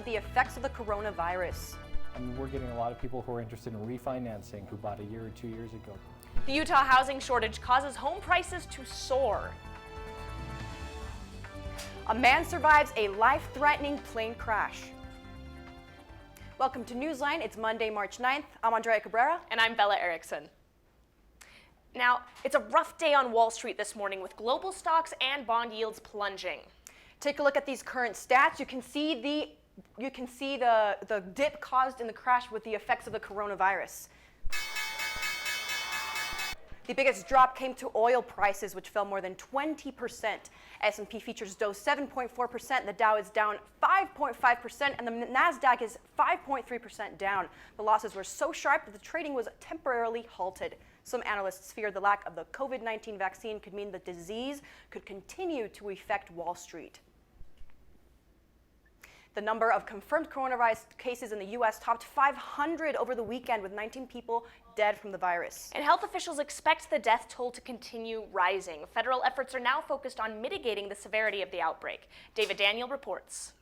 the effects of the coronavirus. I mean, we're getting a lot of people who are interested in refinancing who bought a year or 2 years ago. The Utah housing shortage causes home prices to soar. A man survives a life-threatening plane crash. Welcome to Newsline. It's Monday, March 9th. I'm Andrea Cabrera. And I'm Bella Erickson. Now, it's a rough day on Wall Street this morning with global stocks and bond yields plunging. Take a look at these current stats. You can see the dip caused in the crash with the effects of the coronavirus. The biggest drop came to oil prices, which fell more than 20%. S&P futures dove 7.4%, the Dow is down 5.5%, and the NASDAQ is 5.3% down. The losses were so sharp that the trading was temporarily halted. Some analysts fear the lack of the COVID-19 vaccine could mean the disease could continue to affect Wall Street. The number of confirmed coronavirus cases in the U.S. topped 500 over the weekend, with 19 people dead from the virus. And health officials expect the death toll to continue rising. Federal efforts are now focused on mitigating the severity of the outbreak. David Daniel reports.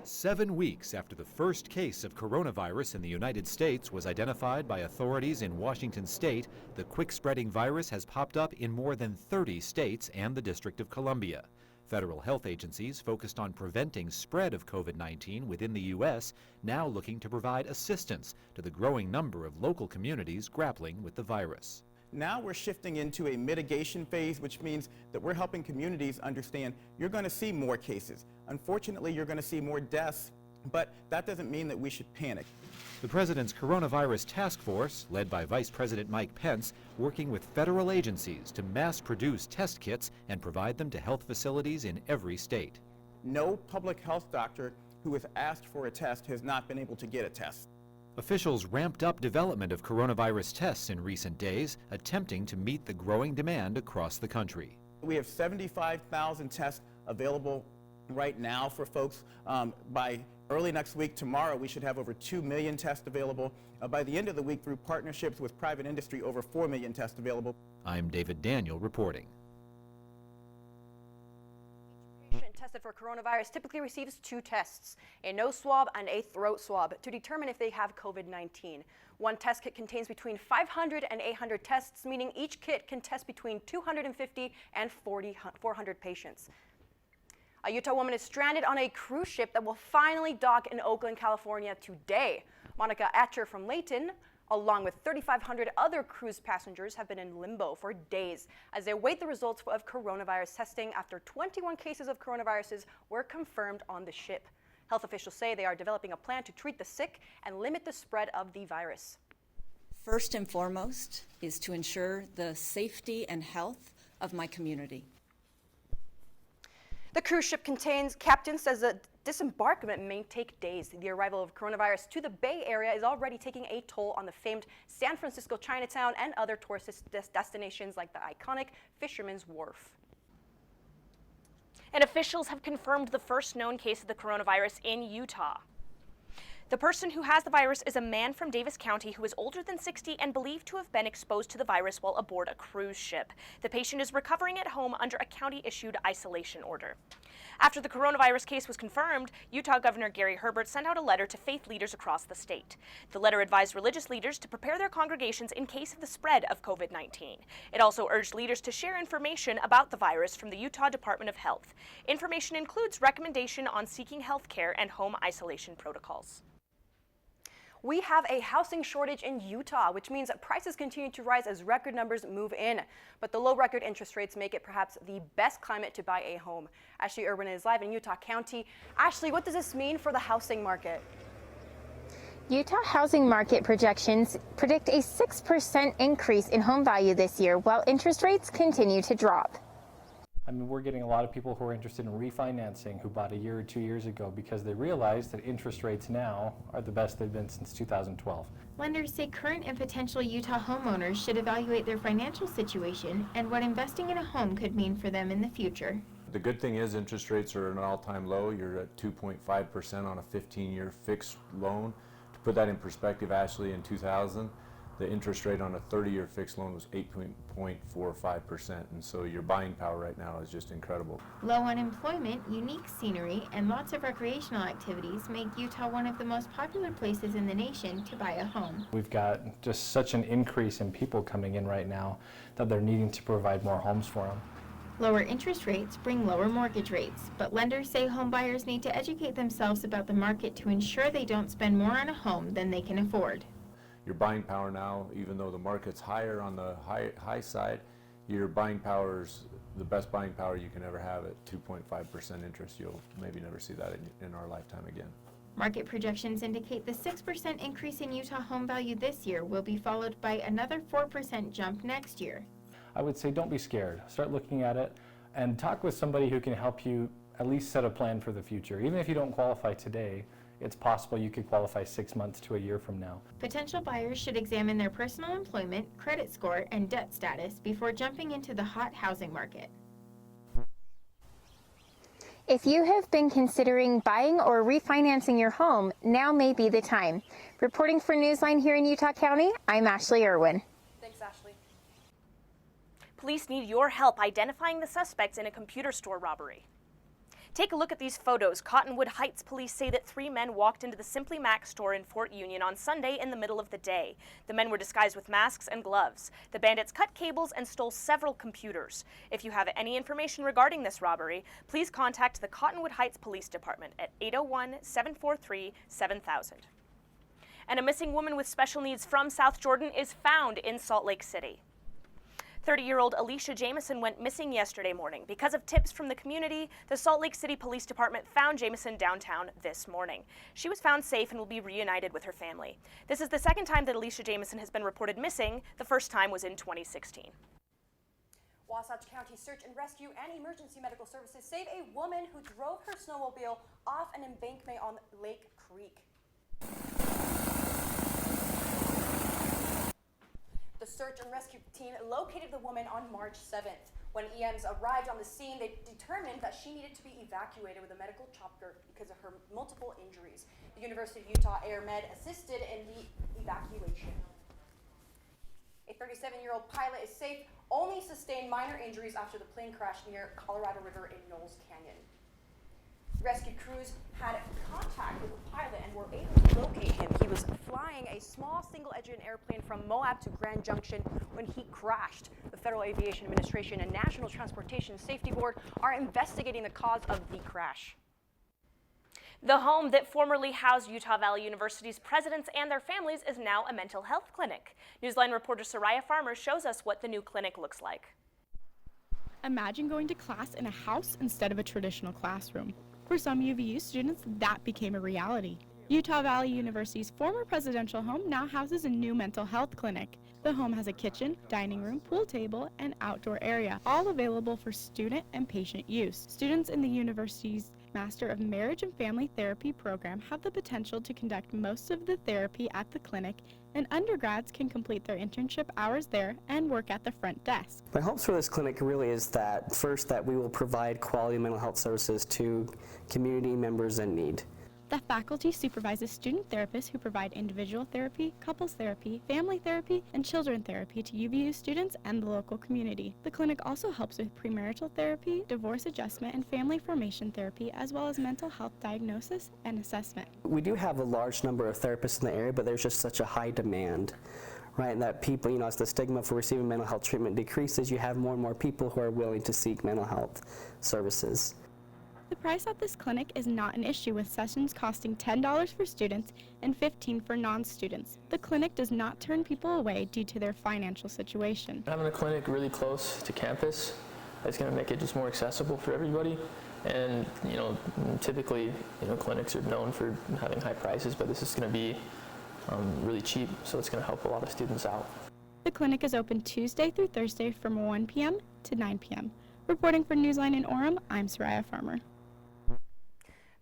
7 weeks after the first case of coronavirus in the United States was identified by authorities in Washington state, the quick-spreading virus has popped up in more than 30 states and the District of Columbia. Federal health agencies focused on preventing spread of COVID-19 within the U.S. now looking to provide assistance to the growing number of local communities grappling with the virus. Now we're shifting into a mitigation phase, which means that we're helping communities understand you're going to see more cases. Unfortunately, you're going to see more deaths, but that doesn't mean that we should panic. The president's coronavirus task force, led by Vice President Mike Pence, working with federal agencies to mass produce test kits and provide them to health facilities in every state. No public health doctor who has asked for a test has not been able to get a test. Officials ramped up development of coronavirus tests in recent days, attempting to meet the growing demand across the country. We have 75,000 tests available right now for folks. By early next week, tomorrow, we should have over 2 million tests available. By the end of the week, through partnerships with private industry, over 4 million tests available. I'm David Daniel reporting. Each patient tested for coronavirus typically receives 2 tests, a nose swab and a throat swab, to determine if they have COVID-19. One test kit contains between 500 and 800 tests, meaning each kit can test between 250 and 400 patients. A Utah woman is stranded on a cruise ship that will finally dock in Oakland, California today. Monica Atcher from Layton, along with 3,500 other cruise passengers, have been in limbo for days as they await the results of coronavirus testing after 21 cases of coronaviruses were confirmed on the ship. Health officials say they are developing a plan to treat the sick and limit the spread of the virus. First and foremost is to ensure the safety and health of my community. The cruise ship captain says that disembarkment may take days. The arrival of coronavirus to the Bay Area is already taking a toll on the famed San Francisco Chinatown and other tourist destinations like the iconic Fisherman's Wharf. And officials have confirmed the first known case of the coronavirus in Utah. The person who has the virus is a man from Davis County who is older than 60 and believed to have been exposed to the virus while aboard a cruise ship. The patient is recovering at home under a county-issued isolation order. After the coronavirus case was confirmed, Utah Governor Gary Herbert sent out a letter to faith leaders across the state. The letter advised religious leaders to prepare their congregations in case of the spread of COVID-19. It also urged leaders to share information about the virus from the Utah Department of Health. Information includes recommendation on seeking health care and home isolation protocols. We have a housing shortage in Utah, which means that prices continue to rise as record numbers move in. But the low record interest rates make it perhaps the best climate to buy a home. Ashley Irwin is live in Utah County. Ashley, what does this mean for the housing market? Utah housing market projections predict a 6% increase in home value this year, while interest rates continue to drop. I mean, we're getting a lot of people who are interested in refinancing who bought a year or 2 years ago because they realize that interest rates now are the best they've been since 2012. Lenders say current and potential Utah homeowners should evaluate their financial situation and what investing in a home could mean for them in the future. The good thing is interest rates are at an all-time low. You're at 2.5% on a 15-year fixed loan. To put that in perspective, Ashley, in 2000, the interest rate on a 30-year fixed loan was 8.45%, and so your buying power right now is just incredible. Low unemployment, unique scenery, and lots of recreational activities make Utah one of the most popular places in the nation to buy a home. We've got just such an increase in people coming in right now that they're needing to provide more homes for them. Lower interest rates bring lower mortgage rates, but lenders say home buyers need to educate themselves about the market to ensure they don't spend more on a home than they can afford. Your buying power now, even though the market's higher on the high side, your buying power is the best buying power you can ever have at 2.5% interest. You'll maybe never see that in our lifetime again. Market projections indicate the 6% increase in Utah home value this year will be followed by another 4% jump next year. I would say don't be scared. Start looking at it and talk with somebody who can help you at least set a plan for the future. Even if you don't qualify today, it's possible you could qualify 6 months to a year from now. Potential buyers should examine their personal employment, credit score, and debt status before jumping into the hot housing market. If you have been considering buying or refinancing your home, now may be the time. Reporting for NewsLine here in Utah County, I'm Ashley Irwin. Thanks, Ashley. Police need your help identifying the suspects in a computer store robbery. Take a look at these photos. Cottonwood Heights police say that 3 men walked into the Simply Mac store in Fort Union on Sunday in the middle of the day. The men were disguised with masks and gloves. The bandits cut cables and stole several computers. If you have any information regarding this robbery, please contact the Cottonwood Heights Police Department at 801-743-7000. And a missing woman with special needs from South Jordan is found in Salt Lake City. 30-year-old Alicia Jamison went missing yesterday morning. Because of tips from the community, the Salt Lake City Police Department found Jamison downtown this morning. She was found safe and will be reunited with her family. This is the second time that Alicia Jamison has been reported missing. The first time was in 2016. Wasatch County Search and Rescue and Emergency Medical Services save a woman who drove her snowmobile off an embankment on Lake Creek. The search and rescue team located the woman on March 7th. When EMs arrived on the scene, they determined that she needed to be evacuated with a medical chopper because of her multiple injuries. The University of Utah Air Med assisted in the evacuation. A 37-year-old pilot is safe, only sustained minor injuries after the plane crashed near Colorado River in Knowles Canyon. Rescue crews had contact with the pilot and were able to locate him. He was flying a small single-engine airplane from Moab to Grand Junction when he crashed. The Federal Aviation Administration and National Transportation Safety Board are investigating the cause of the crash. The home that formerly housed Utah Valley University's presidents and their families is now a mental health clinic. NewsLine reporter Soraya Farmer shows us what the new clinic looks like. Imagine going to class in a house instead of a traditional classroom. For some UVU students, that became a reality. Utah Valley University's former presidential home now houses a new mental health clinic. The home has a kitchen, dining room, pool table, and outdoor area, all available for student and patient use. Students in the university's Master of Marriage and Family Therapy program have the potential to conduct most of the therapy at the clinic, and undergrads can complete their internship hours there and work at the front desk. My hopes for this clinic really is that, first, that we will provide quality mental health services to community members in need. The faculty supervises student therapists who provide individual therapy, couples therapy, family therapy, and children therapy to UVU students and the local community. The clinic also helps with premarital therapy, divorce adjustment, and family formation therapy, as well as mental health diagnosis and assessment. We do have a large number of therapists in the area, but there's just such a high demand, right? And that people, as the stigma for receiving mental health treatment decreases, you have more and more people who are willing to seek mental health services. The price at this clinic is not an issue, with sessions costing $10 for students and $15 for non-students. The clinic does not turn people away due to their financial situation. Having a clinic really close to campus is going to make it just more accessible for everybody. And typically, clinics are known for having high prices, but this is going to be really cheap, so it's going to help a lot of students out. The clinic is open Tuesday through Thursday from 1 p.m. to 9 p.m. Reporting for NewsLine in Orem, I'm Soraya Farmer.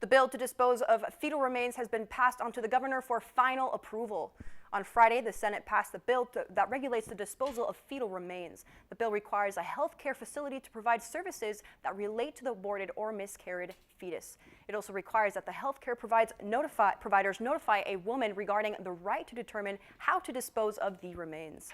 The bill to dispose of fetal remains has been passed on to the governor for final approval. On Friday, the Senate passed the bill that regulates the disposal of fetal remains. The bill requires a health care facility to provide services that relate to the aborted or miscarried fetus. It also requires that the health care providers notify a woman regarding the right to determine how to dispose of the remains.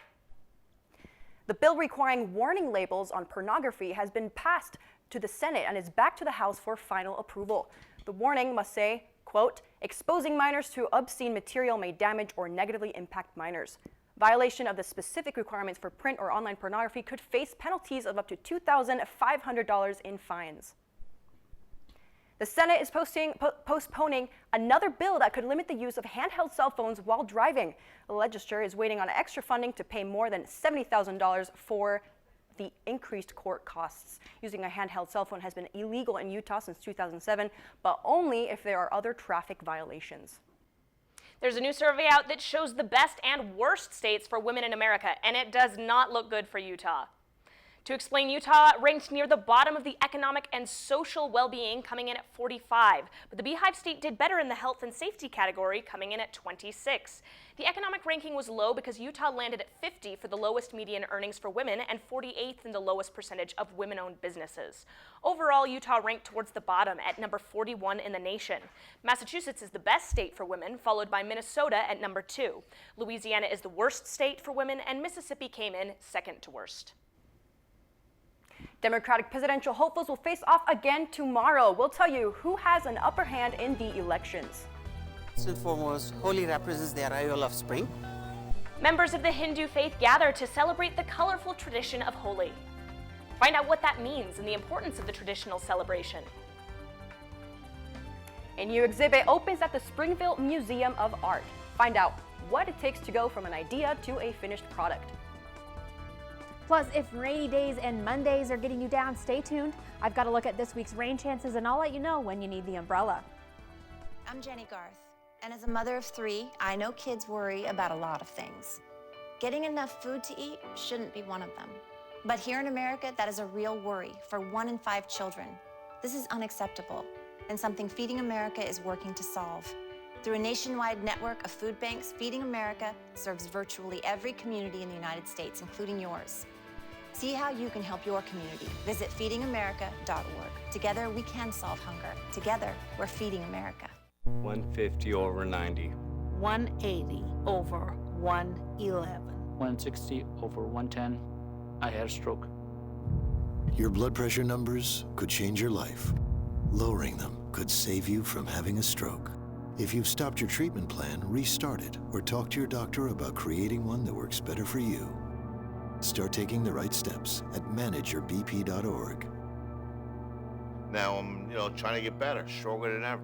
The bill requiring warning labels on pornography has been passed to the Senate and is back to the House for final approval. The warning must say, quote, exposing minors to obscene material may damage or negatively impact minors. Violation of the specific requirements for print or online pornography could face penalties of up to $2,500 in fines. The Senate is postponing another bill that could limit the use of handheld cell phones while driving. The legislature is waiting on extra funding to pay more than $70,000 for the increased court costs. Using a handheld cell phone has been illegal in Utah since 2007, but only if there are other traffic violations. There's a new survey out that shows the best and worst states for women in America, and it does not look good for Utah. To explain, Utah ranked near the bottom of the economic and social well-being, coming in at 45. But the Beehive State did better in the health and safety category, coming in at 26. The economic ranking was low because Utah landed at 50 for the lowest median earnings for women and 48th in the lowest percentage of women-owned businesses. Overall, Utah ranked towards the bottom at number 41 in the nation. Massachusetts is the best state for women, followed by Minnesota at number 2. Louisiana is the worst state for women, and Mississippi came in second to worst. Democratic presidential hopefuls will face off again tomorrow. We'll tell you who has an upper hand in the elections. First and foremost, Holi represents the arrival of spring. Members of the Hindu faith gather to celebrate the colorful tradition of Holi. Find out what that means and the importance of the traditional celebration. A new exhibit opens at the Springville Museum of Art. Find out what it takes to go from an idea to a finished product. Plus, if rainy days and Mondays are getting you down, stay tuned. I've got a look at this week's rain chances, and I'll let you know when you need the umbrella. I'm Jenny Garth, and as a mother of 3, I know kids worry about a lot of things. Getting enough food to eat shouldn't be one of them. But here in America, that is a real worry for 1 in 5 children. This is unacceptable, and something Feeding America is working to solve. Through a nationwide network of food banks, Feeding America serves virtually every community in the United States, including yours. See how you can help your community. Visit feedingamerica.org. Together, we can solve hunger. Together, we're Feeding America. 150 over 90. 180 over 111. 160 over 110. I had a stroke. Your blood pressure numbers could change your life. Lowering them could save you from having a stroke. If you've stopped your treatment plan, restart it or talk to your doctor about creating one that works better for you. Start taking the right steps at manageyourbp.org. Now I'm, trying to get better, stronger than ever.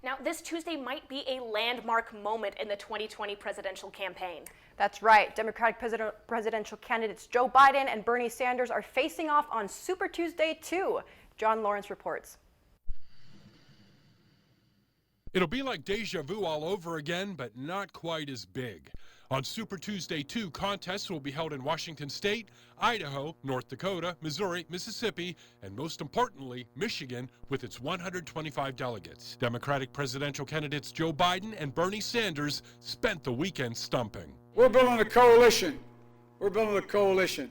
Now, this Tuesday might be a landmark moment in the 2020 presidential campaign. That's right. Democratic presidential candidates Joe Biden and Bernie Sanders are facing off on Super Tuesday 2. John Lawrence reports. It'll be like deja vu all over again, but not quite as big. On Super Tuesday 2, contests will be held in Washington State, Idaho, North Dakota, Missouri, Mississippi, and most importantly, Michigan, with its 125 delegates. Democratic presidential candidates Joe Biden and Bernie Sanders spent the weekend stumping. We're building a coalition. We're building a coalition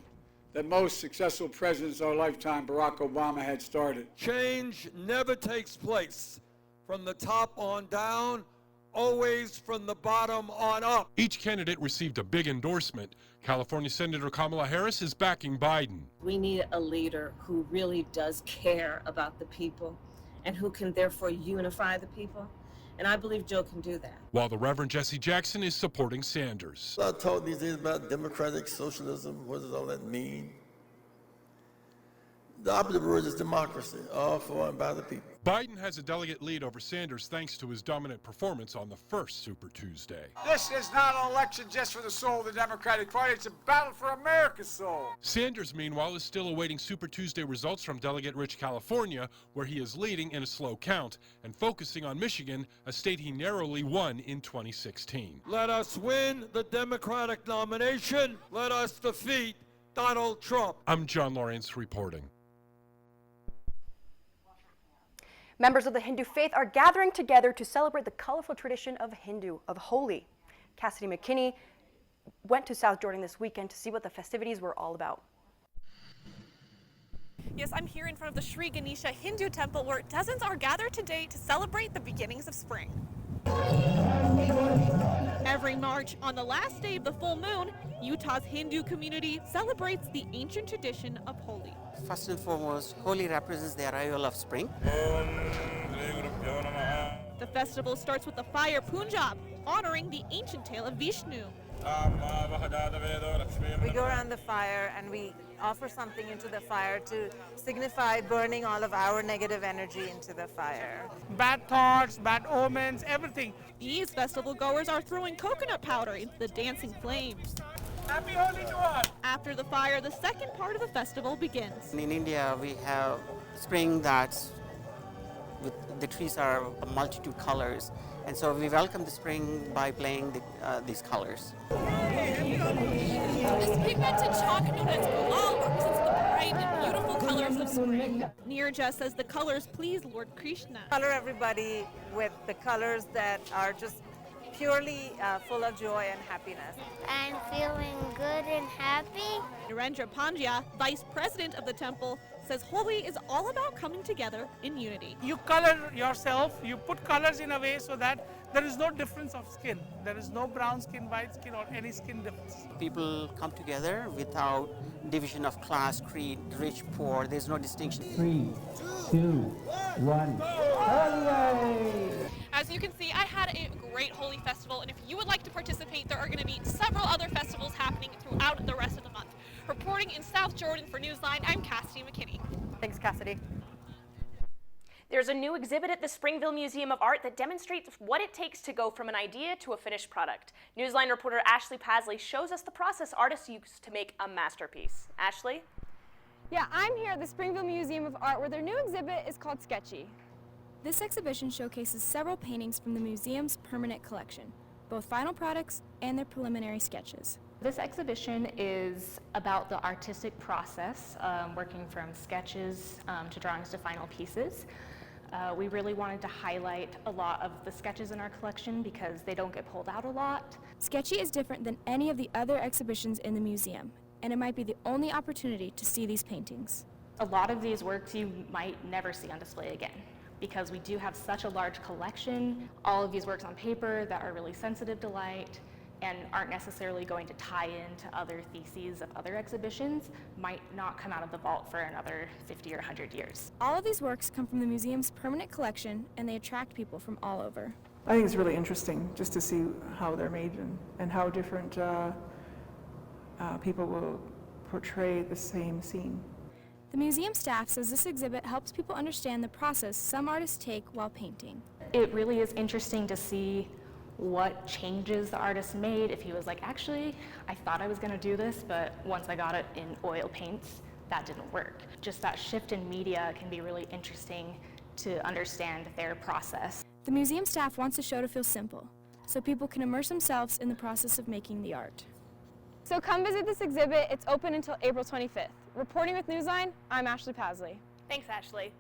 that most successful presidents of our lifetime, Barack Obama, had started. Change never takes place from the top on down, always from the bottom on up. Each candidate received a big endorsement. California Senator Kamala Harris is backing Biden. We need a leader who really does care about the people and who can therefore unify the people. And I believe Joe can do that. While the Reverend Jesse Jackson is supporting Sanders. I talk these days about democratic socialism. What does all that mean? The opposite word is democracy, all for and by the people. Biden has a delegate lead over Sanders thanks to his dominant performance on the first Super Tuesday. This is not an election just for the soul of the Democratic Party. It's a battle for America's soul. Sanders, meanwhile, is still awaiting Super Tuesday results from Delegate-rich California, where he is leading in a slow count, and focusing on Michigan, a state he narrowly won in 2016. Let us win the Democratic nomination. Let us defeat Donald Trump. I'm John Lawrence reporting. Members of the Hindu faith are gathering together to celebrate the colorful tradition of Holi. Cassidy McKinney went to South Jordan this weekend to see what the festivities were all about. Yes, I'm here in front of the Sri Ganesha Hindu temple where dozens are gathered today to celebrate the beginnings of spring. Every March, on the last day of the full moon, Utah's Hindu community celebrates the ancient tradition of Holi. First and foremost, Holi represents the arrival of spring. The festival starts with the fire Punjab, honoring the ancient tale of Vishnu. We go around the fire and we offer something into the fire to signify burning all of our negative energy into the fire. Bad thoughts, bad omens, everything. These festival goers are throwing coconut powder into the dancing flames. Happy Holi to all! After the fire, the second part of the festival begins. In India, we have spring the trees are a multitude colors, and so we welcome the spring by playing these colors. This pigmented chalk known as gulal represents the bright and beautiful colors of spring. Neerja says the colors please Lord Krishna. Color everybody with the colors that are just purely full of joy and happiness. I'm feeling good and happy. Narendra Pandya, vice president of the temple, says Holi is all about coming together in unity. You color yourself, you put colors in a way so that there is no difference of skin. There is no brown skin, white skin, or any skin difference. People come together without division of class, creed, rich, poor. There's no distinction. 3, 2, 1. Hooray! As you can see, I had a great Holi festival, and if you would like to participate, there are going to be several other festivals happening throughout the rest of the month. Reporting in South Jordan for NewsLine, I'm Cassidy McKinney. Thanks, Cassidy. There's a new exhibit at the Springville Museum of Art that demonstrates what it takes to go from an idea to a finished product. Newsline reporter Ashley Pasley shows us the process artists use to make a masterpiece. Ashley? Yeah, I'm here at the Springville Museum of Art where their new exhibit is called Sketchy. This exhibition showcases several paintings from the museum's permanent collection, both final products and their preliminary sketches. This exhibition is about the artistic process, working from sketches to drawings to final pieces. We really wanted to highlight a lot of the sketches in our collection because they don't get pulled out a lot. Sketchy is different than any of the other exhibitions in the museum, and it might be the only opportunity to see these paintings. A lot of these works you might never see on display again because we do have such a large collection. All of these works on paper that are really sensitive to light and aren't necessarily going to tie into other theses of other exhibitions might not come out of the vault for another 50 or 100 years. All of these works come from the museum's permanent collection, and they attract people from all over. I think it's really interesting just to see how they're made and how different people will portray the same scene. The museum staff says this exhibit helps people understand the process some artists take while painting. It really is interesting to see what changes the artist made. If he was like, actually, I thought I was going to do this, but once I got it in oil paints, that didn't work. Just that shift in media can be really interesting to understand their process. The museum staff wants the show to feel simple, so people can immerse themselves in the process of making the art. So come visit this exhibit. It's open until April 25th. Reporting with Newsline, I'm Ashley Pasley. Thanks, Ashley.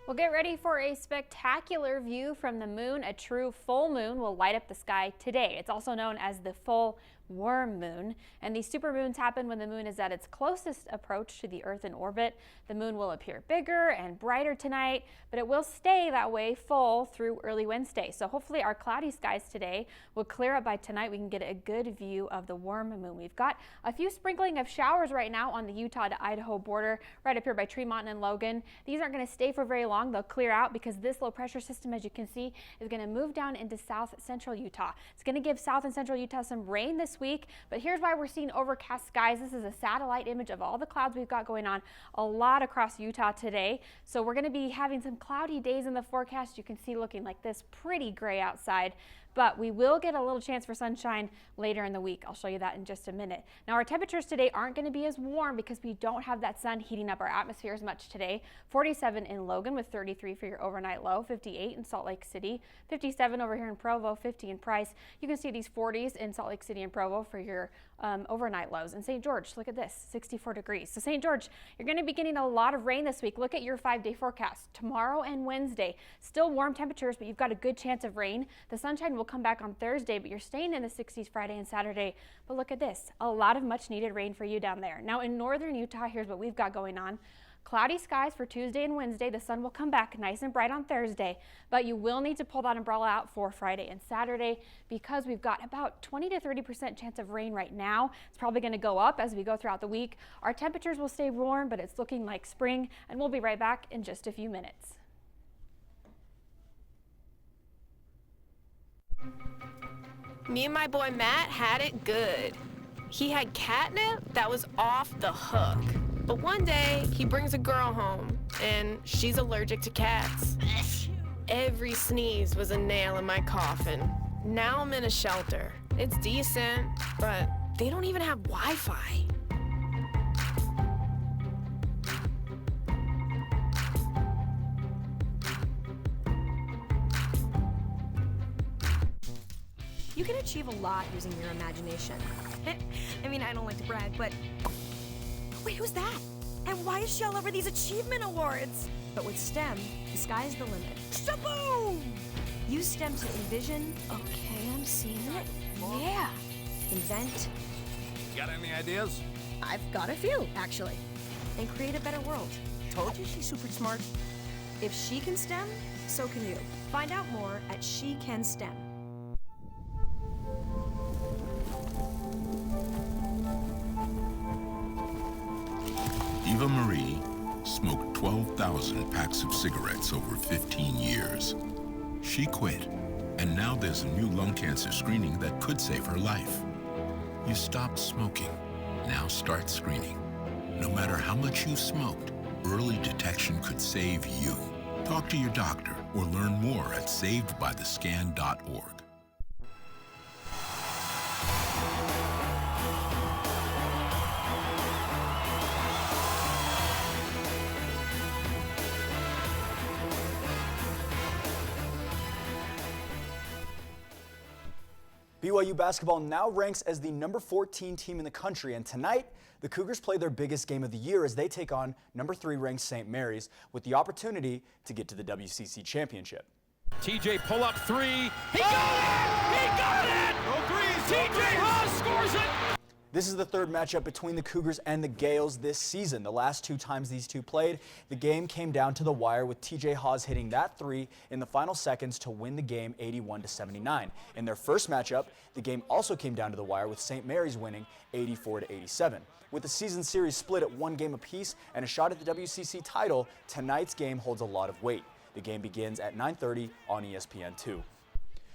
Well, get ready for a spectacular view from the moon. A true full moon will light up the sky today. It's also known as the full worm moon. And these supermoons happen when the moon is at its closest approach to the Earth in orbit. The moon will appear bigger and brighter tonight, but it will stay that way full through early Wednesday. So hopefully our cloudy skies today will clear up by tonight. We can get a good view of the worm moon. We've got a few sprinkling of showers right now on the Utah to Idaho border, right up here by Tremont and Logan. These aren't going to stay for very long. They'll clear out because this low pressure system, as you can see, is going to move down into south central Utah. It's going to give south and central Utah some rain this week, but here's why we're seeing overcast skies. This is a satellite image of all the clouds we've got going on a lot across Utah today. So we're going to be having some cloudy days in the forecast. You can see looking like this, pretty gray outside. But we will get a little chance for sunshine later in the week. I'll show you that in just a minute. Now our temperatures today aren't going to be as warm because we don't have that sun heating up our atmosphere as much today. 47 in Logan with 33 for your overnight low, 58 in Salt Lake City, 57 over here in Provo, 50 in Price. You can see these 40s in Salt Lake City and Provo for your overnight lows. In St. George, look at this, 64 degrees. So St. George, you're going to be getting a lot of rain this week. Look at your 5-day forecast. Tomorrow and Wednesday, still warm temperatures, but you've got a good chance of rain. The sunshine will come back on Thursday, but you're staying in the 60s Friday and Saturday. But look at this, a lot of much needed rain for you down there. Now in northern Utah, here's what we've got going on. Cloudy skies for Tuesday and Wednesday. The sun will come back nice and bright on Thursday, but you will need to pull that umbrella out for Friday and Saturday because we've got about 20 to 30% chance of rain right now. It's probably going to go up as we go throughout the week. Our temperatures will stay warm, but it's looking like spring, and we'll be right back in just a few minutes. Me and my boy Matt had it good. He had catnip that was off the hook. But one day, he brings a girl home, and she's allergic to cats. Every sneeze was a nail in my coffin. Now I'm in a shelter. It's decent, but they don't even have Wi-Fi. You can achieve a lot using your imagination. I mean, I don't like to brag, but... Wait, who's that? And why is she all over these achievement awards? But with STEM, the sky's the limit. Shaboom! Use STEM to envision... Okay, I'm seeing it. Yeah. Invent... Got any ideas? I've got a few, actually. And create a better world. Told you she's super smart. If she can STEM, so can you. Find out more at She Can STEM. Eva Marie smoked 12,000 packs of cigarettes over 15 years. She quit, and now there's a new lung cancer screening that could save her life. You stopped smoking. Now start screening. No matter how much you smoked, early detection could save you. Talk to your doctor or learn more at savedbythescan.org. BYU basketball now ranks as the number 14 team in the country, and tonight the Cougars play their biggest game of the year as they take on number 3 ranked St. Mary's with the opportunity to get to the WCC championship. TJ pull-up three. He got it! He got it! No threes! TJ Haas scores it! This is the third matchup between the Cougars and the Gales this season. The last 2 times these two played, the game came down to the wire with TJ Haas hitting that 3 in the final seconds to win the game 81-79. In their first matchup, the game also came down to the wire with St. Mary's winning 84-87. With the season series split at 1 game apiece and a shot at the WCC title, tonight's game holds a lot of weight. The game begins at 9:30 on ESPN2.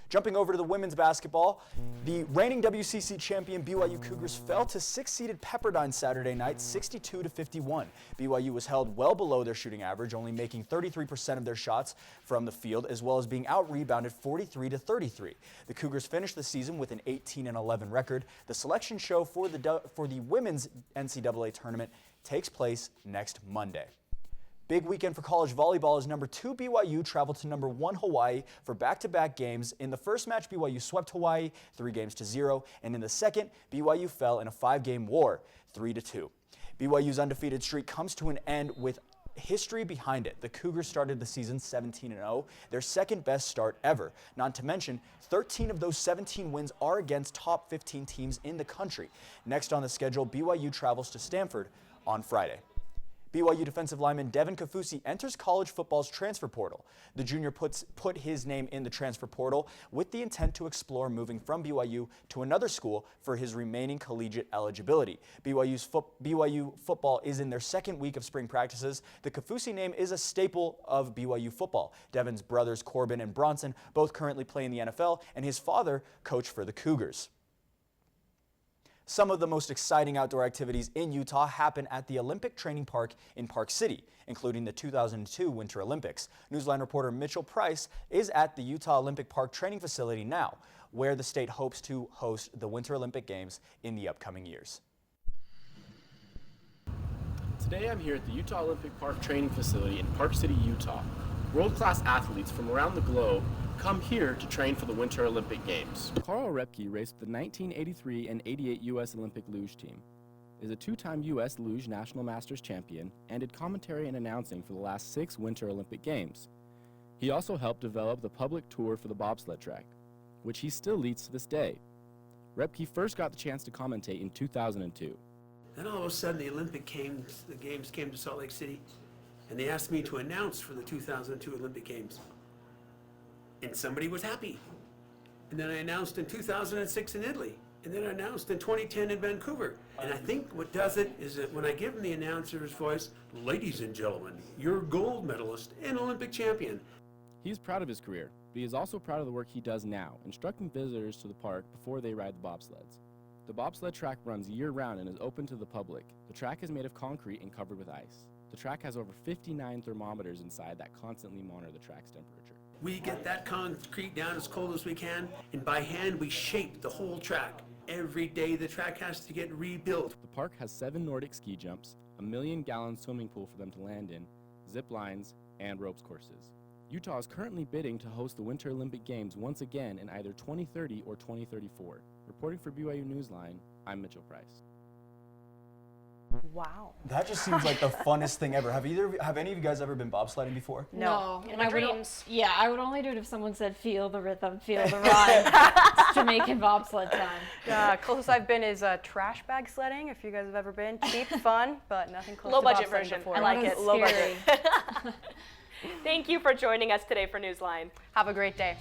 Jumping over to the women's basketball, the reigning WCC champion BYU Cougars fell to 6-seeded Pepperdine Saturday night, 62-51. BYU was held well below their shooting average, only making 33% of their shots from the field, as well as being out-rebounded 43-33. The Cougars finished the season with an 18-11 record. The selection show for the women's NCAA tournament takes place next Monday. Big weekend for college volleyball as number 2 BYU traveled to number 1 Hawaii for back-to-back games. In the first match, BYU swept Hawaii 3-0, and in the second, BYU fell in a 5-game war, 3-2. BYU's undefeated streak comes to an end with history behind it. The Cougars started the season 17-0, their second best start ever. Not to mention, 13 of those 17 wins are against top 15 teams in the country. Next on the schedule, BYU travels to Stanford on Friday. BYU defensive lineman Devin Kafusi enters college football's transfer portal. The junior put his name in the transfer portal with the intent to explore moving from BYU to another school for his remaining collegiate eligibility. BYU football is in their second week of spring practices. The Kafusi name is a staple of BYU football. Devin's brothers Corbin and Bronson both currently play in the NFL, and his father coached for the Cougars. Some of the most exciting outdoor activities in Utah happen at the Olympic Training Park in Park City, including the 2002 Winter Olympics. NewsLine reporter Mitchell Price is at the Utah Olympic Park training facility now, where the state hopes to host the Winter Olympic Games in the upcoming years. Today I'm here at the Utah Olympic Park training facility in Park City, Utah. World-class athletes from around the globe come here to train for the Winter Olympic Games. Carl Repke raced the 1983 and 88 U.S. Olympic luge team, is a two-time U.S. luge national masters champion, and did commentary and announcing for the last 6 Winter Olympic Games. He also helped develop the public tour for the bobsled track, which he still leads to this day. Repke first got the chance to commentate in 2002. Then all of a sudden the Games came to Salt Lake City, and they asked me to announce for the 2002 Olympic Games. And somebody was happy. And then I announced in 2006 in Italy. And then I announced in 2010 in Vancouver. And I think what does it is that when I give them the announcer's voice, ladies and gentlemen, your gold medalist and Olympic champion. He's proud of his career, but he is also proud of the work he does now, instructing visitors to the park before they ride the bobsleds. The bobsled track runs year-round and is open to the public. The track is made of concrete and covered with ice. The track has over 59 thermometers inside that constantly monitor the track's temperature. We get that concrete down as cold as we can, and by hand we shape the whole track. Every day the track has to get rebuilt. The park has 7 Nordic ski jumps, a 1 million-gallon swimming pool for them to land in, zip lines, and ropes courses. Utah is currently bidding to host the Winter Olympic Games once again in either 2030 or 2034. Reporting for BYU Newsline, I'm Mitchell Price. Wow. That just seems like the funnest thing ever. Have any of you guys ever been bobsledding before? No. In my dreams. I would only do it if someone said, feel the rhythm, feel the rhyme. It's Jamaican bobsled time. Closest I've been is trash bag sledding, if you guys have ever been. Cheap, fun, but nothing close Low to budget bobsledding version. before. I like it. Low Scary. budget. Thank you for joining us today for Newsline. Have a great day.